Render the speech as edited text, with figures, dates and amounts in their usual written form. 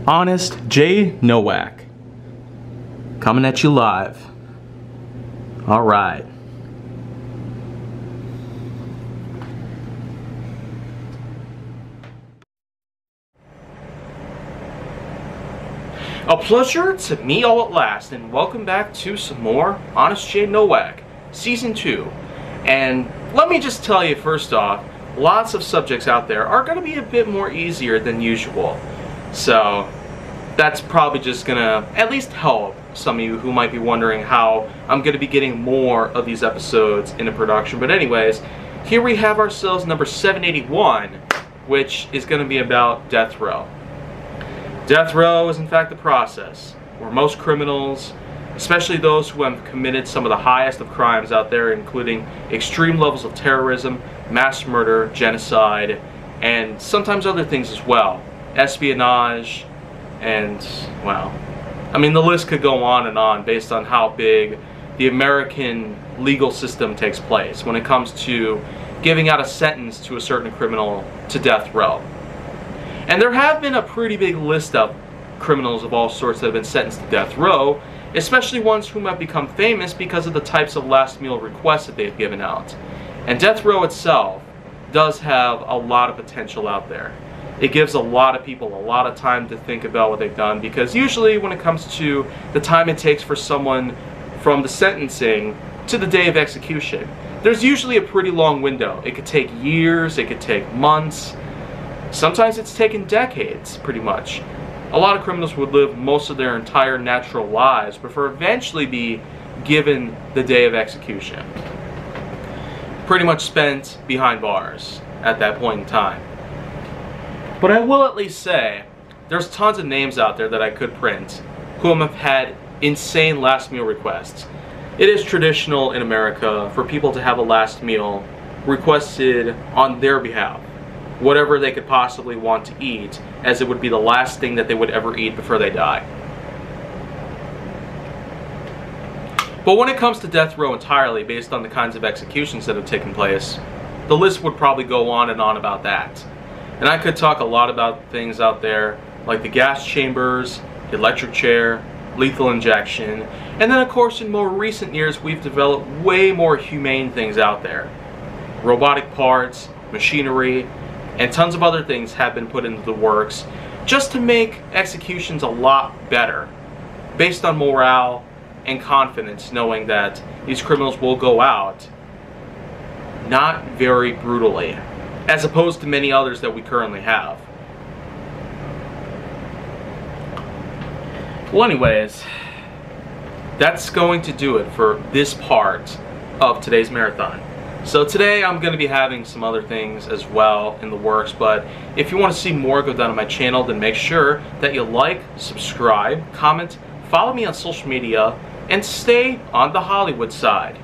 Honest J. Nowak, coming at you live. All right. A pleasure to meet all at last, and welcome back to some more Honest J. Nowak, Season 2. And let me just tell you first off, lots of subjects out there are going to be a bit more easier than usual. So that's probably just going to at least help some of you who might be wondering how I'm going to be getting more of these episodes into production. But anyways, here we have ourselves number 781, which is going to be about death row. Death row is in fact the process where most criminals, especially those who have committed some of the highest of crimes out there, including extreme levels of terrorism, mass murder, genocide, and sometimes other things as well, espionage, and, well, I mean the list could go on and on based on how big the American legal system takes place when it comes to giving out a sentence to a certain criminal to death row. And there have been a pretty big list of criminals of all sorts that have been sentenced to death row, especially ones whom have become famous because of the types of last meal requests that they've given out. And death row itself does have a lot of potential out there. It gives a lot of people a lot of time to think about what they've done, because usually when it comes to the time it takes for someone from the sentencing to the day of execution, there's usually a pretty long window. It could take years, it could take months. Sometimes it's taken decades, pretty much. A lot of criminals would live most of their entire natural lives before eventually be given the day of execution. Pretty much spent behind bars at that point in time. But I will at least say, there's tons of names out there that I could print whom have had insane last meal requests. It is traditional in America for people to have a last meal requested on their behalf. Whatever they could possibly want to eat, as it would be the last thing that they would ever eat before they die. But when it comes to death row entirely, based on the kinds of executions that have taken place, the list would probably go on and on about that. And I could talk a lot about things out there, like the gas chambers, the electric chair, lethal injection, and then of course in more recent years we've developed way more humane things out there. Robotic parts, machinery, and tons of other things have been put into the works just to make executions a lot better, based on morale and confidence, knowing that these criminals will go out not very brutally, as opposed to many others that we currently have. Well, anyways, that's going to do it for this part of today's marathon. So today I'm going to be having some other things as well in the works, but if you want to see more go down on my channel, then make sure that you like, subscribe, comment, follow me on social media, and stay on the Hollywood side.